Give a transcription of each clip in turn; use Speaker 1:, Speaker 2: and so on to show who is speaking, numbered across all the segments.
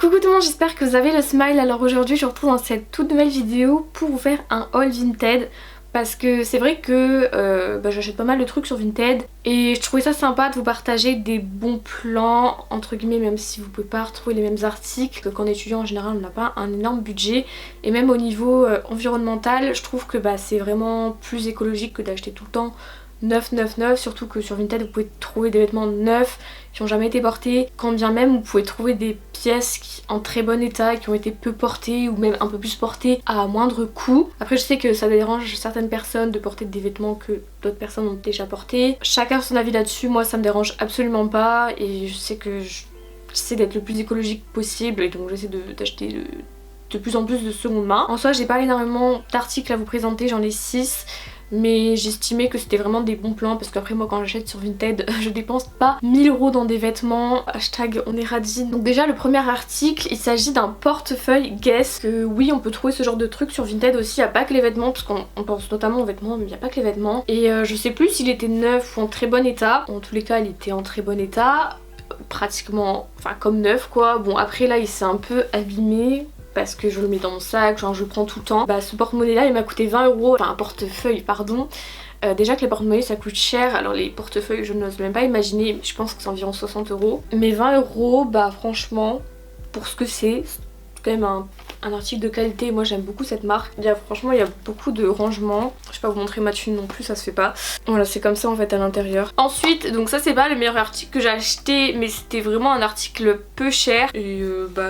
Speaker 1: Coucou tout le monde, j'espère que vous avez le smile. Alors aujourd'hui je vous retrouve dans cette toute nouvelle vidéo pour vous faire un haul Vinted. Parce que c'est vrai que j'achète pas mal de trucs sur Vinted et je trouvais ça sympa de vous partager des bons plans entre guillemets, même si vous pouvez pas retrouver les mêmes articles. Qu'en étudiant en général on n'a pas un énorme budget, et même au niveau environnemental je trouve que c'est vraiment plus écologique que d'acheter tout le temps neuf, surtout que sur Vinted vous pouvez trouver des vêtements neufs qui n'ont jamais été portés, quand bien même vous pouvez trouver des pièces en très bon état qui ont été peu portées ou même un peu plus portées à moindre coût. Après je sais que ça dérange certaines personnes de porter des vêtements que d'autres personnes ont déjà portés. Chacun son avis là-dessus, moi ça me dérange absolument pas et je sais que j'essaie d'être le plus écologique possible et donc j'essaie d'acheter de plus en plus de seconde main. En soi j'ai pas énormément d'articles à vous présenter, j'en ai 6. Mais j'estimais que c'était vraiment des bons plans parce qu'après moi quand j'achète sur Vinted je dépense pas 1000 € dans des vêtements, hashtag on est radine. Donc déjà le premier article, il s'agit d'un portefeuille Guess. Oui, on peut trouver ce genre de truc sur Vinted aussi, il n'y a pas que les vêtements parce qu'on pense notamment aux vêtements mais il n'y a pas que les vêtements. Et je sais plus s'il était neuf ou en très bon état. En tous les cas il était en très bon état, pratiquement, enfin comme neuf quoi. Bon après là il s'est un peu abîmé parce que je le mets dans mon sac, genre je le prends tout le temps. Ce porte-monnaie là il m'a coûté 20 €, enfin un portefeuille pardon. Déjà que les porte-monnaies ça coûte cher, alors les portefeuilles je n'ose même pas imaginer, je pense que c'est environ 60 €. Mais 20 € franchement pour ce que c'est quand même un article de qualité. Moi j'aime beaucoup cette marque. Franchement il y a beaucoup de rangements. Je vais pas vous montrer ma thune non plus, ça se fait pas. Voilà, c'est comme ça en fait à l'intérieur. Ensuite, donc ça c'est pas le meilleur article que j'ai acheté, mais c'était vraiment un article peu cher. Et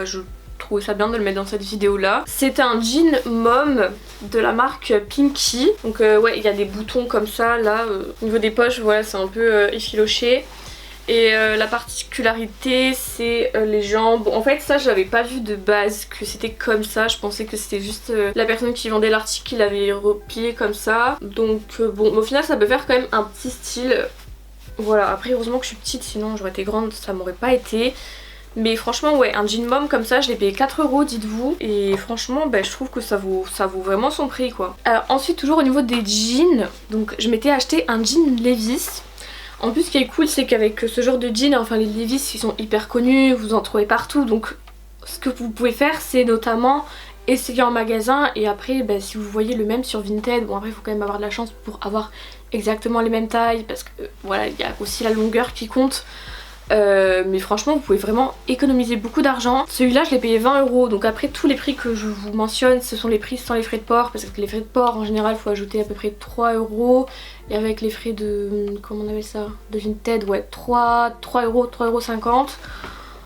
Speaker 1: je trouvais ça bien de le mettre dans cette vidéo là. C'est un jean mom de la marque Pinky. Donc ouais, il y a des boutons comme ça là. Au niveau des poches, voilà, c'est un peu effiloché. Et la particularité c'est les jambes. En fait ça je l'avais pas vu de base que c'était comme ça, je pensais que c'était juste la personne qui vendait l'article qui l'avait replié comme ça. Donc bon, au final ça peut faire quand même un petit style. Voilà, après heureusement que je suis petite, sinon j'aurais été grande, ça m'aurait pas été. Mais franchement ouais, un jean mom comme ça je l'ai payé 4 € dites-vous. Et franchement je trouve que ça vaut vraiment son prix quoi. Alors ensuite toujours au niveau des jeans, donc je m'étais acheté un jean Levi's. En plus ce qui est cool c'est qu'avec ce genre de jeans, enfin les Levi's ils sont hyper connus, vous en trouvez partout. Donc ce que vous pouvez faire c'est notamment essayer en magasin et après si vous voyez le même sur Vinted, bon après il faut quand même avoir de la chance pour avoir exactement les mêmes tailles parce que voilà il y a aussi la longueur qui compte. Mais franchement vous pouvez vraiment économiser beaucoup d'argent. Celui-là je l'ai payé 20 €. Donc après tous les prix que je vous mentionne ce sont les prix sans les frais de port, parce que les frais de port en général il faut ajouter à peu près 3 €. Et avec les frais de, comment on appelle ça, de Vinted, ouais 3 €, 3,50 €.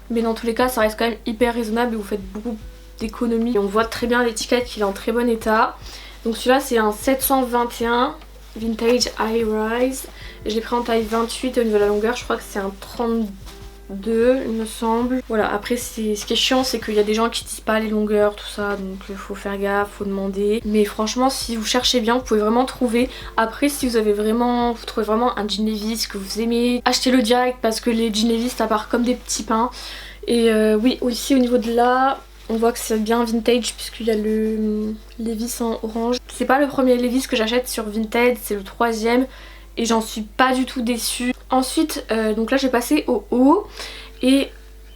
Speaker 1: Mais dans tous les cas ça reste quand même hyper raisonnable et vous faites beaucoup d'économies. Et on voit très bien l'étiquette qu'il est en très bon état. Donc celui-là c'est un 721 Vintage High Rise. Je l'ai pris en taille 28 et au niveau de la longueur je crois que c'est un 32 il me semble. Voilà, après ce qui est chiant c'est qu'il y a des gens qui disent pas les longueurs tout ça, donc il faut faire gaffe, faut demander. Mais franchement si vous cherchez bien vous pouvez vraiment trouver. Après si vous trouvez vraiment un jean Levi's que vous aimez, achetez-le direct parce que les jeans Levi's ça part comme des petits pains. Et oui aussi au niveau de là on voit que c'est bien vintage puisqu'il y a le Levi's en orange. C'est pas le premier Levi's que j'achète sur Vinted, c'est le 3e et j'en suis pas du tout déçue. Ensuite donc là j'ai passé au haut et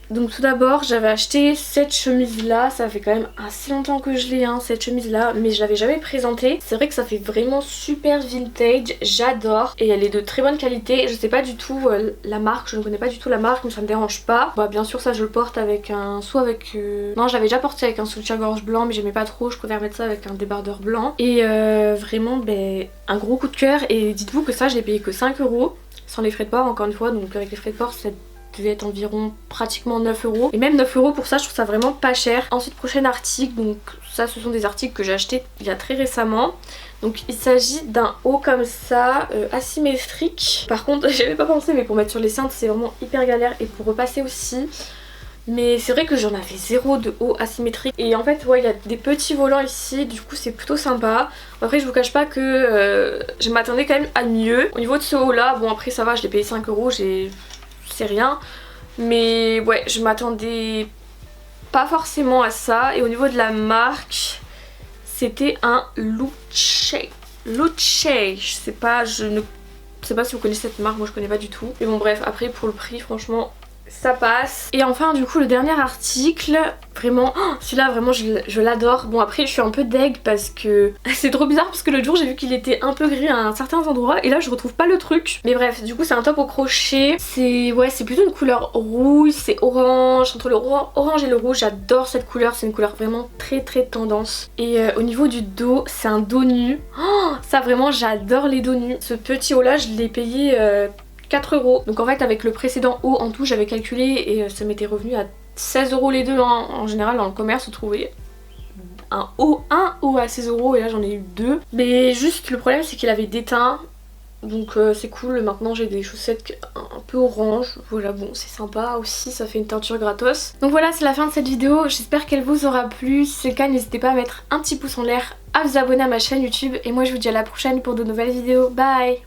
Speaker 1: donc tout d'abord j'avais acheté cette chemise là, ça fait quand même assez longtemps que je l'ai cette chemise là, mais je l'avais jamais présentée. C'est vrai que ça fait vraiment super vintage, j'adore et elle est de très bonne qualité. Je sais pas du tout la marque, je ne connais pas du tout la marque mais ça me dérange pas. Bien sûr ça je le porte avec un, non j'avais déjà porté avec un soutien-gorge blanc mais j'aimais pas trop, je préfère mettre ça avec un débardeur blanc. Et vraiment un gros coup de cœur. Et dites-vous que ça je l'ai payé que 5 € sans les frais de port encore une fois, donc avec les frais de port ça devait être environ pratiquement 9 €. Et même 9 € pour ça je trouve ça vraiment pas cher. Ensuite prochain article, donc ça ce sont des articles que j'ai achetés il y a très récemment. Donc il s'agit d'un haut comme ça, asymétrique. Par contre j'avais pas pensé mais pour mettre sur les cintres c'est vraiment hyper galère et pour repasser aussi. Mais c'est vrai que j'en avais zéro de haut asymétrique. Et en fait ouais il y a des petits volants ici, du coup c'est plutôt sympa. Après je vous cache pas que je m'attendais quand même à mieux. Au niveau de ce haut là, bon après ça va, je l'ai payé 5 €, c'est rien. Mais ouais je m'attendais pas forcément à ça. Et au niveau de la marque c'était un Luce. Je ne sais pas si vous connaissez cette marque, moi je connais pas du tout. Mais bon bref, après pour le prix franchement ça passe. Et enfin du coup le dernier article, vraiment, celui-là vraiment je l'adore. Bon après je suis un peu deg parce que c'est trop bizarre parce que l'autre jour j'ai vu qu'il était un peu gris à un certain endroit et là je retrouve pas le truc. Mais bref, du coup c'est un top au crochet. C'est plutôt une couleur rouge, c'est orange, entre le orange et le rouge, j'adore cette couleur, c'est une couleur vraiment très tendance. Et au niveau du dos, c'est un dos nu. Oh, ça vraiment j'adore les dos nus. Ce petit haut là je l'ai payé 4 €. Donc en fait avec le précédent haut en tout j'avais calculé et ça m'était revenu à 16 € les deux. En général dans le commerce vous trouvez un haut à 16 € et là j'en ai eu deux. Mais juste le problème c'est qu'il avait déteint. Donc c'est cool, maintenant j'ai des chaussettes un peu orange, voilà bon c'est sympa aussi, ça fait une teinture gratos. Donc voilà c'est la fin de cette vidéo, j'espère qu'elle vous aura plu, si c'est le cas n'hésitez pas à mettre un petit pouce en l'air, à vous abonner à ma chaîne YouTube et moi je vous dis à la prochaine pour de nouvelles vidéos, bye.